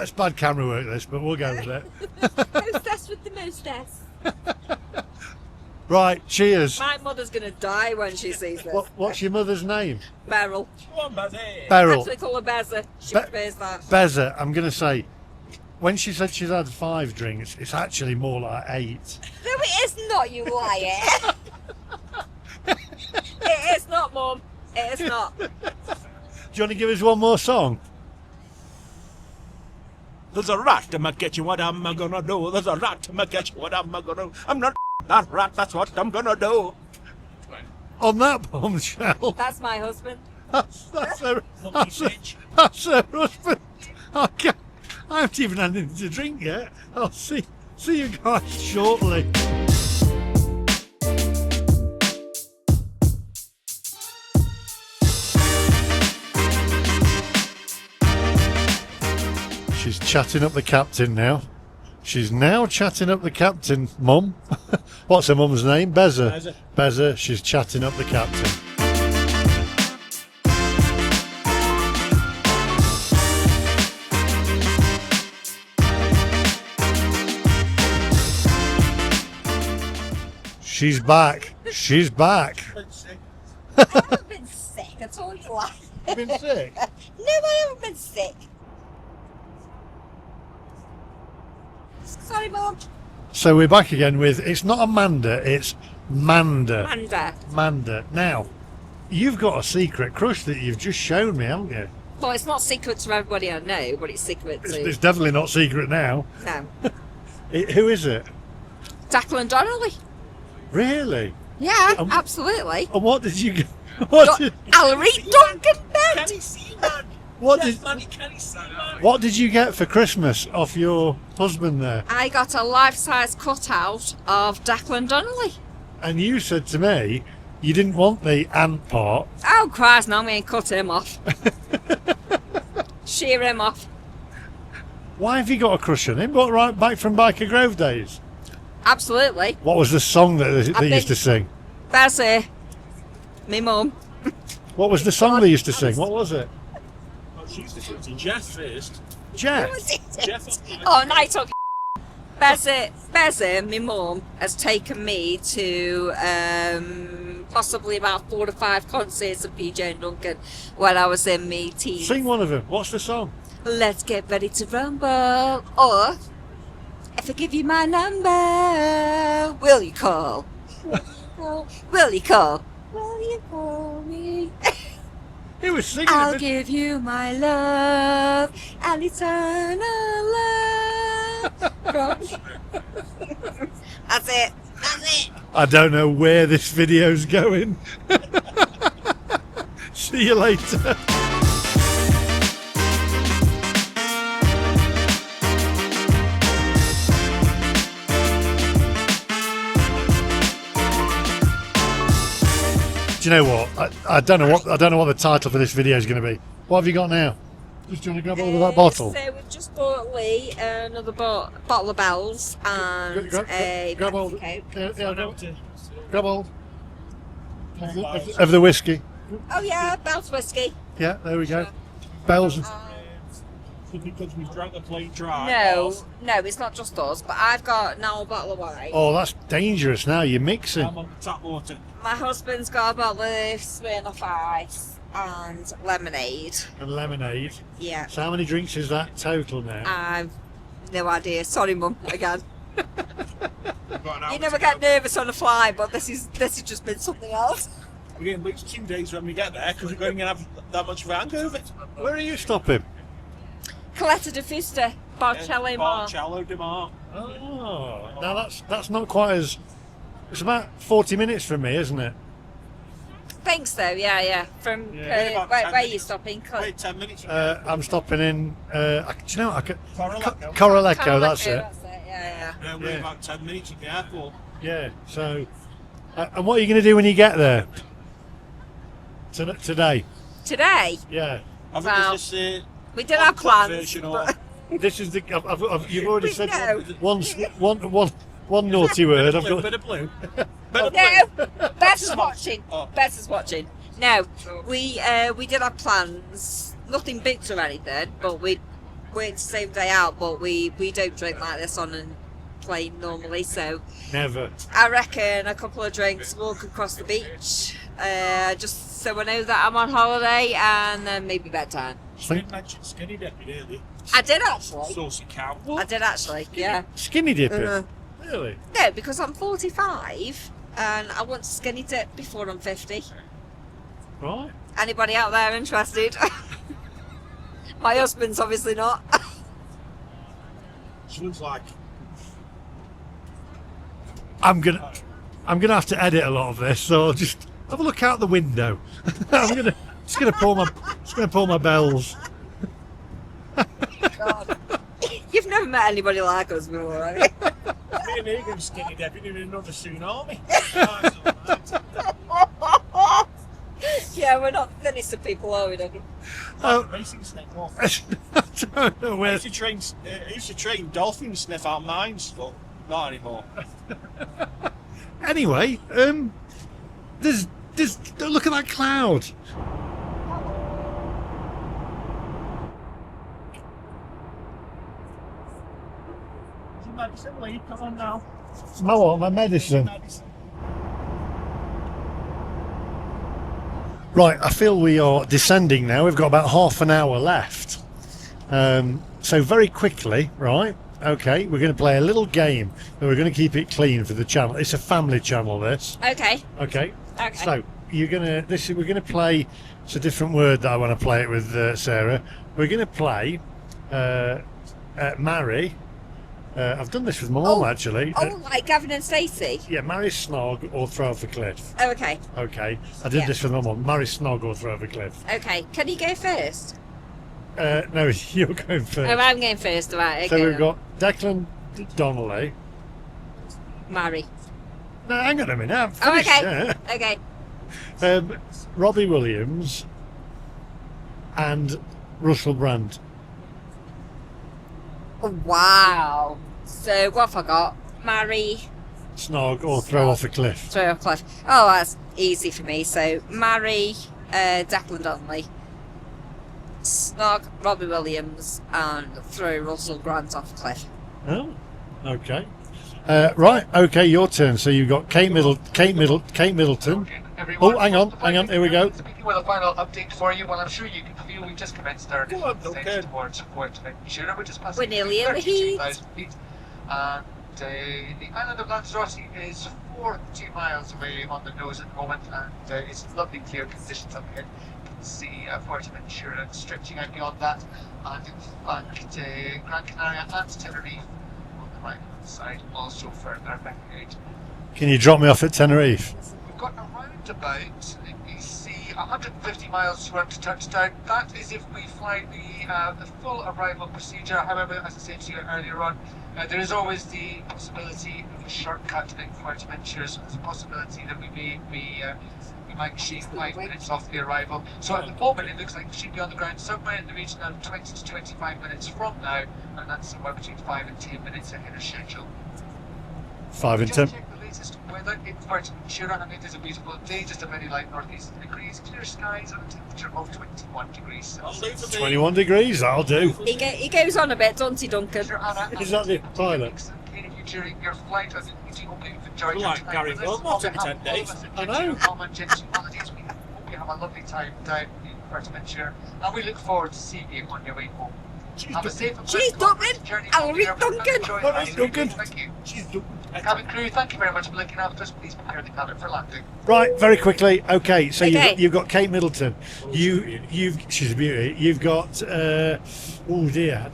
it's bad camera work this, but we'll go with it. Hostess with the mostess. Right. Cheers. My mother's going to die when she sees this. What's your mother's name? Beryl. Go on, Bazzy. Beryl. Actually call her Beza. She Be- prefers that. Beza. I'm going to say, when she said she's had 5 drinks, it's actually more like 8. No, it is not, you liar. It is not, Mum. It is not. Do you want to give us one more song? There's a rat in my kitchen, what am I gonna do? There's a rat in my kitchen, what am I gonna do? I'm not that rat, that's what I'm gonna do. On that bombshell. That's my husband. That's her husband. Okay. I haven't even had anything to drink yet. I'll see you guys shortly. She's chatting up the captain now. She's now chatting up the captain, Mum. What's her mum's name? Beza. Beza. Beza. She's chatting up the captain. She's back. She's back. I haven't been sick. I told you last. You been sick? No, I haven't been sick. Sorry, Mum. So we're back again with, it's not Amanda, it's Manda. Amanda. Manda. Now, you've got a secret crush that you've just shown me, haven't you? Well, it's not secret to everybody I know, but it's secret to... It's definitely not secret now. No. Who is it? Declan Donnelly. Really? Yeah, Um, absolutely. And what did you... What did, Ellery Duncan Bent. Can he see that? what Yes, did, man, can he see that? what did you get for Christmas off your husband there? I got a life-size cutout of Declan Donnelly. And you said to me, you didn't want the ant part. Oh, Christ, now I'm going to cut him off. Shear him off. Why have you got a crush on him? What, right back from Biker Grove days? Absolutely. What was the song that they used to sing? Bessie. Me mum. What was the song they used to sing? What was it? Oh, she used to shoot to Jeff first. Jeff. Jeff. Oh, night talk. Bessie, my mum, has taken me to possibly about 4 or 5 concerts of PJ and Duncan when I was in my teens. Sing one of them. What's the song? Let's get ready to rumble. Or, if I give you my number, will you call? Will you call? Will you call me? He was singing I'll it. give you my love and eternal love. That's it. That's it. I don't know where this video's going. See you later. Do you know what? I don't know what the title for this video is going to be. What have you got now? Just trying to grab hold of that bottle. So we've just bought Lee another bottle of Bells and a grab hold. Coke. Grab hold of the whiskey. Oh yeah, Bells whiskey. Yeah, there we go. Bells. Because we've drank the plate dry. No, it's not just us, but I've got now a bottle of wine. Oh, that's dangerous now. You're mixing. I'm on tap water. My husband's got a bottle of Smirnoff Ice and lemonade. And lemonade. Yeah. So how many drinks is that total now? I've no idea. Sorry, Mum. Again. We've got an hour You to never go. get nervous on a fly, but this has just been something else. We're going to lose 2 days when we get there because we're going to have that much of a hangover. Where are you stopping? Coletta de Fusta, Barcello Mar. Barcello de Mar. Oh, now that's not quite as. It's about 40 minutes from me, isn't it? Think so, yeah. From about where 10 are you minutes. stopping? Wait 10 minutes. I'm stopping in. Do you know? Coraleco. Coraleco, that's it. Yeah. We're about 10 minutes at the airport. Yeah. So, and what are you going to do when you get there? Today. Today, Yeah. I think Well, it's this we did have plans. version or This is the. You've already We said know. one naughty word. I've got. bit of blue. No, Bess is watching. Oh. Bess is watching. No, we did have plans. Nothing big or anything, but we're the same day out. But we don't drink like this on a plane normally, so Never. I reckon a couple of drinks, walk across the beach, just so I know that I'm on holiday, and then maybe bedtime. You didn't mention skinny dipping earlier. I did actually. Saucy cow. I did actually. Yeah. Skinny dipping. Uh-huh. Really? No, because I'm 45 and I want to skinny dip before I'm 50. Right. Anybody out there interested? My husband's obviously not. She looks like I'm gonna have to edit a lot of this, so I'll just have a look out the window. just gonna pull my bells. God. You've never met anybody like us before, have you? me and Egan skinny dipping in another tsunami. Yeah, we're not thinnest of people, are we, Dougie? Racing snake off. I don't know I where. used to train dolphins sniff out mines, but not anymore. Anyway, there's look at that cloud. Medicine, Lee, come on now. My medicine. Right, I feel we are descending now. We've got about half an hour left. So very quickly, right? Okay, we're going to play a little game, and we're going to keep it clean for the channel. It's a family channel, this. Okay. Okay. Okay. So we're going to play. It's a different word that I want to play it with, Sarah. We're going to play marry. I've done this with my mum actually. Like Gavin and Stacey? Yeah, marry, snog, or throw off a cliff. Oh, okay. Okay, I did Yeah. this with my mum. Marry, snog, or throw off a cliff. Okay. Can you go first? No, you're going first. Oh, I'm going first, right. So Okay, we've got Declan Donnelly. Marry. No, hang on a minute. I'm Oh, finished, okay. yeah. Okay. Robbie Williams and Russell Brand. Wow. So what have I got? Marry, Snog or throw off a cliff. throw off cliff. Oh, that's easy for me. So marry Declan Donnelly, snog Robbie Williams, and throw Russell Grant off a cliff. Oh, okay. Right, okay, your turn. So you've got Kate Middleton. Oh, hang on, here we go. Speaking with a final update for you, well, I'm sure you can feel we've just commenced our Go on, descent okay. towards Port Ventura, which is passing We're nearly in the heat. 32,000 feet. And the island of Lanzarote is 40 miles away on the nose at the moment, and it's lovely clear conditions up ahead. You can see Fuerteventura stretching out beyond that, and in fact Gran Canaria and Tenerife on the right hand side, also further ahead. Can you drop me off at Tenerife? We've got around about, you see, 150 miles to touchdown. That is if we fly the full arrival procedure. However, as I said to you earlier on, there is always the possibility of a shortcut in Fuerteventura, so there's a possibility that we might shave 5 minutes off the arrival. So at the moment it looks like we should be on the ground somewhere in the region of 20 to 25 minutes from now, and that's somewhere between 5 and 10 minutes ahead of schedule. 5 and Just 10. check the latest weather in Fuerteventura, and it is a beautiful day, just a very light northeast degrees, clear skies, and a temperature of 21 degrees Celsius. 21 degrees, that'll do. He goes on a bit, doesn't he, Duncan? Is that the pilot? During your flight, I think you hope you've enjoyed your Like time Gary with us. Wilmot in 10 days. I know. We hope you have a lovely time down in Fuerteventura, and we look forward to seeing you on your way home. Have a safe and Cheers, pleasant Duncan. journey I'll home read there. Duncan. Enjoy All the right, rest of your day. Duncan. Thank you. She's Cabin crew, thank you very much for looking after us. Please prepare the cabin for landing. Right, very quickly. Okay, so Okay. you've got Kate Middleton. She's a beauty. You've got oh dear,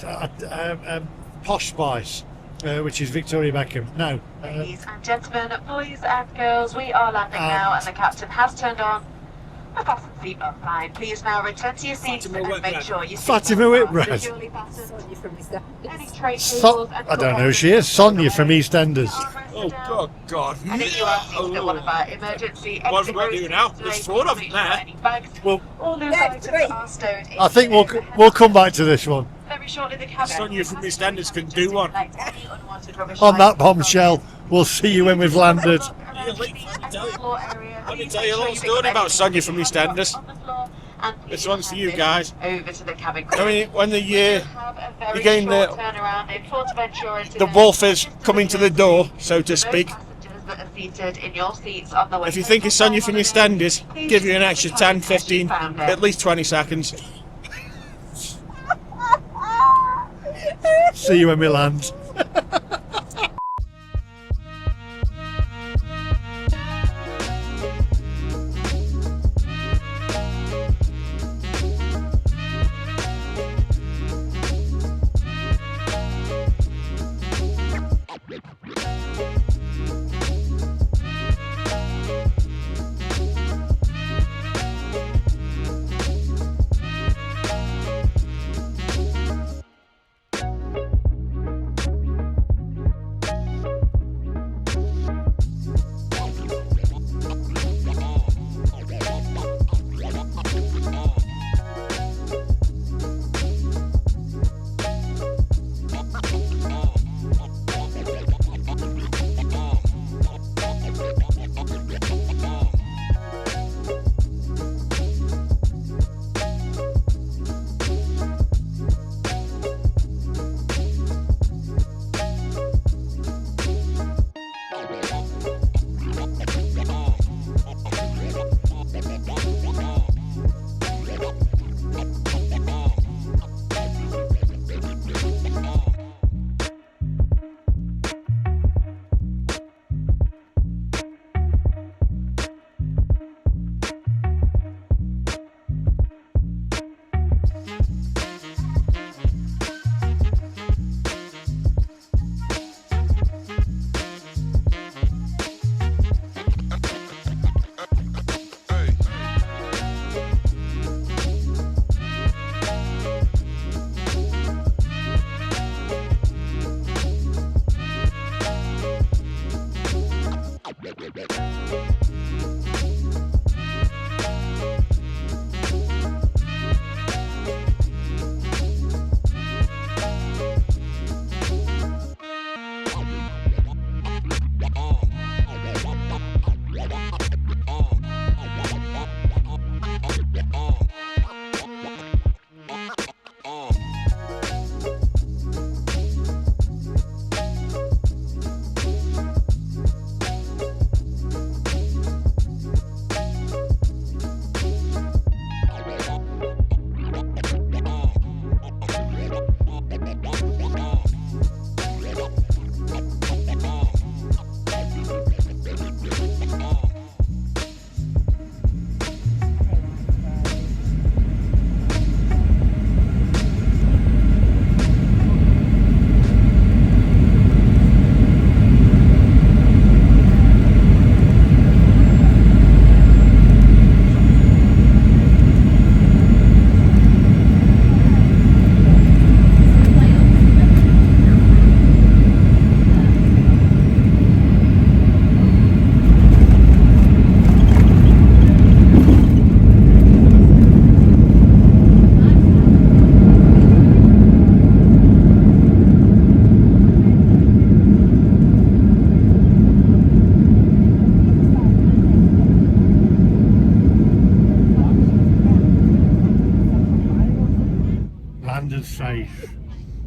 Posh Spice, which is Victoria Beckham. No, Ladies and gentlemen, boys and girls, we are landing now, and the captain has turned on a fasten seatbelt sign. Please now return to your seats and make sure you Fatima Whitbread. securely fastened. Any tray So, tables and I don't know who she is. Sonia from EastEnders. Oh, God. And if you are seated at one of our emergency What exit we're doing now, routes, there's please 4 of them make there. sure any bags Well, or loose items are stowed in I think the we'll come back to this one. Very shortly, the cabin. Sonia from EastEnders can do one. On that bombshell, we'll see you when we've landed. Let me tell you a little story about Sonia from EastEnders. This one's for you guys. Over to the cabin. I mean, when the Again, the wolf is coming to the door, so to speak. If you think it's Sonia from EastEnders, give you an extra 10, 15, at least 20 seconds. See you when we land.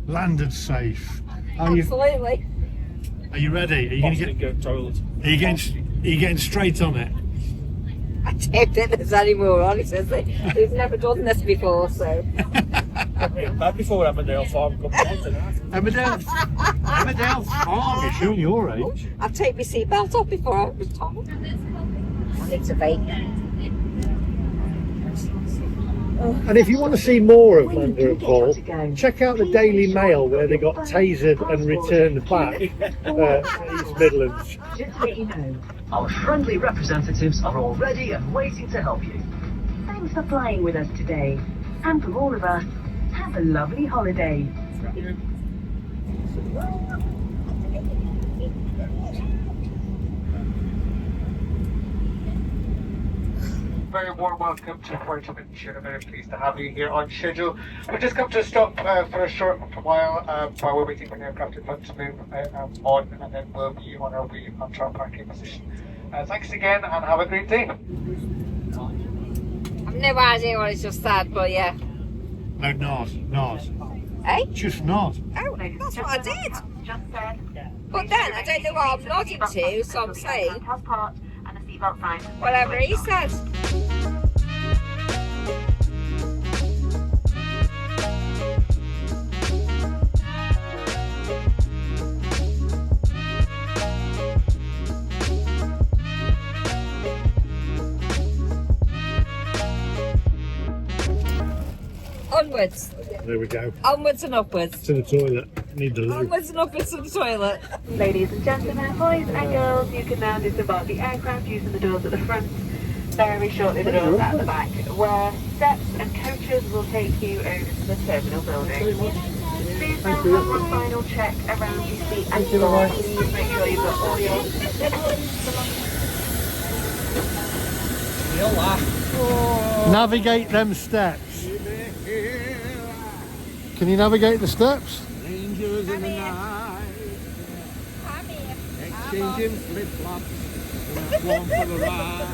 Landed safe. Absolutely. Are you ready? Are you going to get? Are you getting straight on it? I don't think there's any more on it, is there? We've never done this before, so. Bad before Emmerdale Farm comes on tonight. Emmerdale Farm, you're showing your age. I'd take my seatbelt off before I was told. I need to vape. And if you want to see more of Amanda and Paul, check out the Daily Mail where they got tasered and returned back East Midlands. Just to let you know, our friendly representatives are all ready and waiting to help you. Thanks for flying with us today. And from all of us, have a lovely holiday. Very warm welcome to Puerto Ventura. Very pleased to have you here on schedule. We've just come to a stop for a short while we're waiting for the aircraft in front to move on, and then we'll be on our way onto our parking position. Thanks again and have a great day. I've no idea what it's just said, but yeah. No, nod. Eh? Just nod. Oh, that's what I did. But then I don't know what I'm nodding to, so I'm saying whatever he says. Onwards. There we go. Onwards and upwards. To the toilet. Need the loo. Onwards and upwards to the toilet. Ladies and gentlemen, boys and girls, you can now disembark the aircraft using the doors at the front. Very shortly the doors at the back, where steps and coaches will take you over to the terminal building. Please now have one final check around your seat and floor. Please make sure you've got all your Navigate them steps. Can you navigate the steps? Angels in the night, exchanging flip-flops, one for the ride.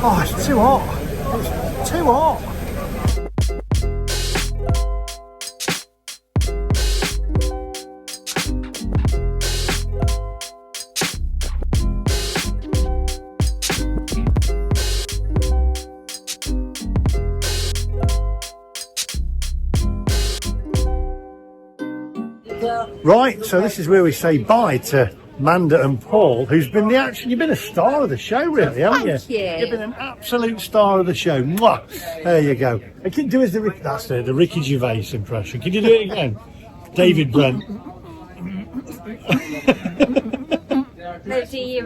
Oh, it's too hot. It's too hot. Right, so this is where we say bye to Amanda and Paul, who's been you've been a star of the show, really, haven't you? Thank you. You've been an absolute star of the show. Mwah! There you go. I can do the Ricky Gervais impression. Can you do it again? David Brent. Let's see you.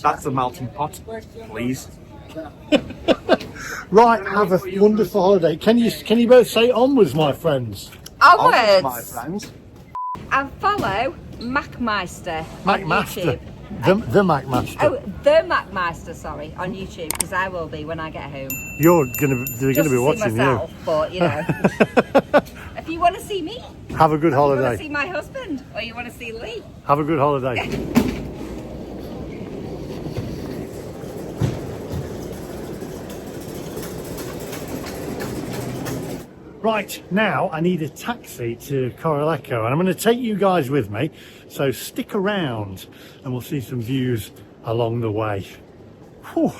That's the melting pot, please. Right, have a wonderful holiday. Can you both say onwards, my friends? My Onwards. friends. And follow MacMeister on MacMaster. YouTube. The MacMaster. Oh, the MacMeister, sorry, on YouTube, because I will be when I get home. They're Just gonna be to watching see myself, you. but you know. If you want to see me, Have a good you want to holiday. see my husband, or you want to see Lee. Have a good holiday. Right, now I need a taxi to Coraleco, and I'm going to take you guys with me, so stick around and we'll see some views along the way. Whew,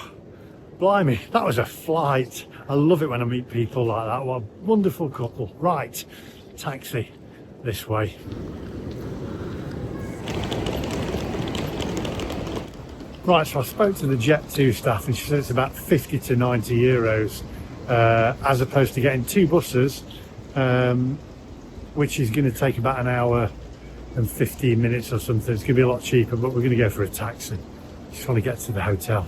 blimey, that was a flight. I love it when I meet people like that. What a wonderful couple. Right, taxi this way. Right, so I spoke to the Jet2 staff and she said it's about 50 to 90 euros. As opposed to getting two buses, which is going to take about an hour and 15 minutes or something. It's going to be a lot cheaper, but we're going to go for a taxi. Just want to get to the hotel.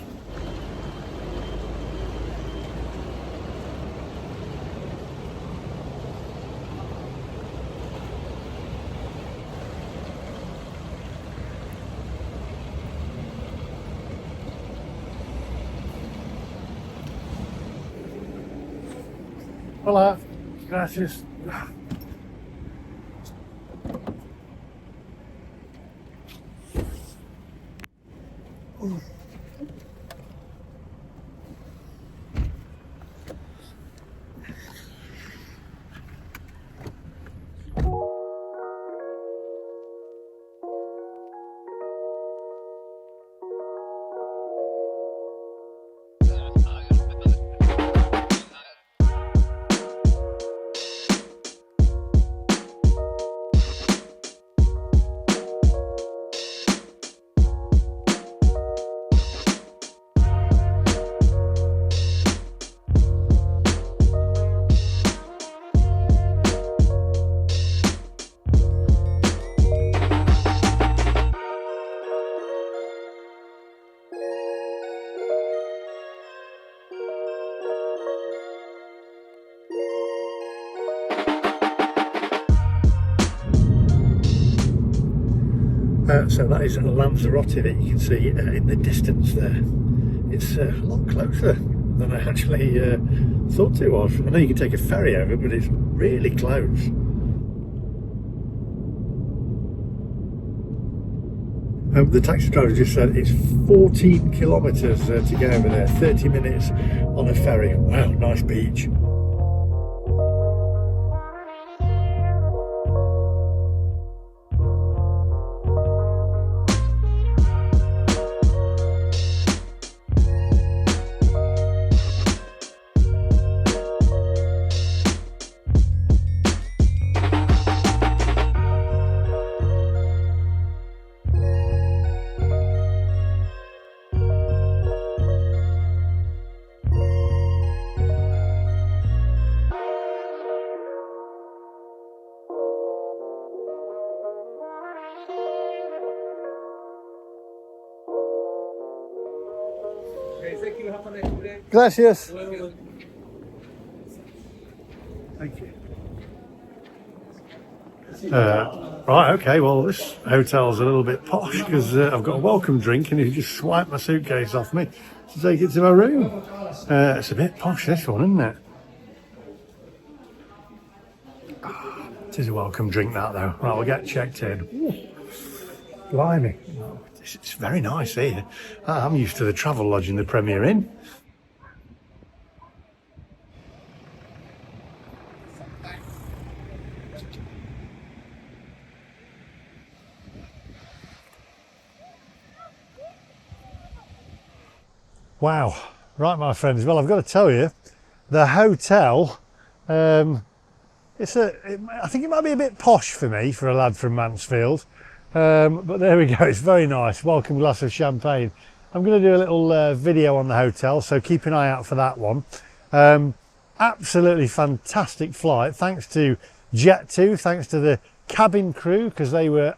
Hola, gracias. So that is Lanzarote that you can see in the distance there. It's a lot closer than I actually thought it was. I know you can take a ferry over, but it's really close. The taxi driver just said it's 14 kilometres to go over there, 30 minutes on a ferry. Wow, nice beach. Thank you. Have a nice day. Gracias. Thank you. Right, okay, well this hotel's a little bit posh because I've got a welcome drink and you just swipe my suitcase off me to take it to my room. It's a bit posh, this one, isn't it? It is a welcome drink, that though. Right, we'll get checked in. Ooh, blimey. It's very nice here. I'm used to the travel lodge in the Premier Inn. Wow. Right, my friends. Well, I've got to tell you, the hotel, I think it might be a bit posh for me, for a lad from Mansfield. But there we go, it's very nice. Welcome glass of champagne. I'm going to do a little video on the hotel, so keep an eye out for that one. Absolutely fantastic flight, thanks to Jet2, thanks to the cabin crew, because they were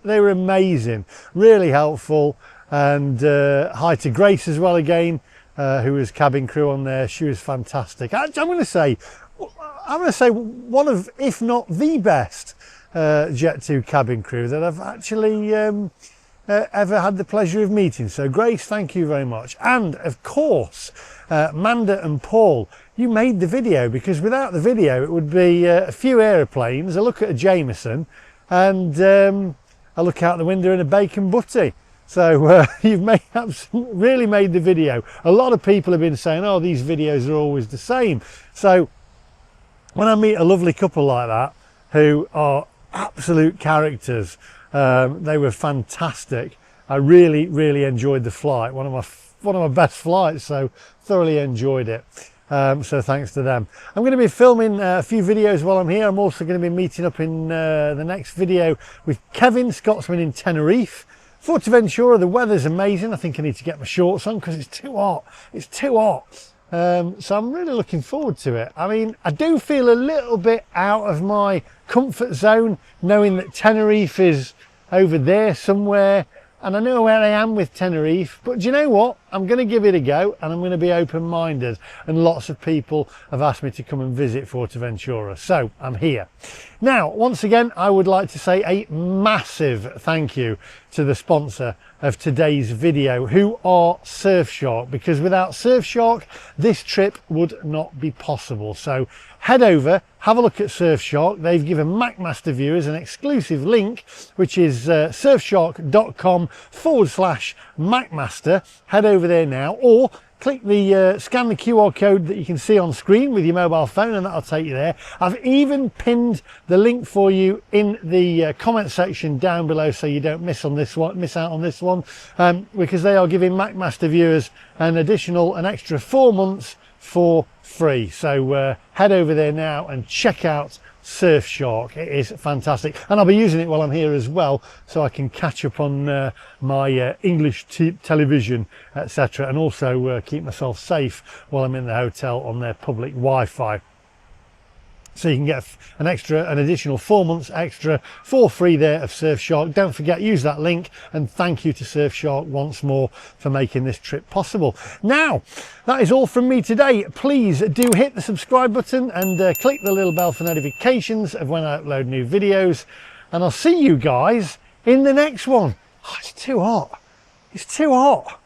amazing, really helpful. And hi to Grace as well again, who was cabin crew on there. She was fantastic. Actually, I'm going to say one of, if not the best Jet2 cabin crew that I've actually ever had the pleasure of meeting. So Grace, thank you very much. And of course, Manda and Paul, you made the video, because without the video it would be a few aeroplanes, a look at a Jameson, and a look out the window and a bacon butty. So you've really made the video. A lot of people have been saying, oh, these videos are always the same. So when I meet a lovely couple like that, who are absolute characters, they were fantastic. I really, really enjoyed the flight. One of my best flights, so thoroughly enjoyed it. So thanks to them. I'm going to be filming a few videos while I'm here. I'm also going to be meeting up in the next video with Kevin, Scotsman in Tenerife. Fuerteventura, the weather's amazing. I think I need to get my shorts on because it's too hot. It's too hot. So I'm really looking forward to it. I mean, I do feel a little bit out of my comfort zone, knowing that Tenerife is over there somewhere, and I know where I am with Tenerife, but do you know what? I'm going to give it a go, and I'm going to be open-minded, and lots of people have asked me to come and visit Fuerteventura, so I'm here. Now, once again, I would like to say a massive thank you to the sponsor of today's video, who are Surfshark, because without Surfshark this trip would not be possible. So head over, have a look at Surfshark. They've given MacMaster viewers an exclusive link, which is surfshark.com/MacMaster. Head over there now, or click the scan the QR code that you can see on screen with your mobile phone, and that'll take you there. I've even pinned the link for you in the comment section down below, so you don't miss out on this one, because they are giving MacMaster viewers an extra 4 months for free. So head over there now and check out Surfshark. It is fantastic, and I'll be using it while I'm here as well, so I can catch up on my English television, etc., and also keep myself safe while I'm in the hotel on their public Wi-Fi. So you can get an additional 4 months extra for free there of Surfshark. Don't forget, use that link, and thank you to Surfshark once more for making this trip possible. Now, that is all from me today. Please do hit the subscribe button and click the little bell for notifications of when I upload new videos. And I'll see you guys in the next one. Oh, it's too hot. It's too hot.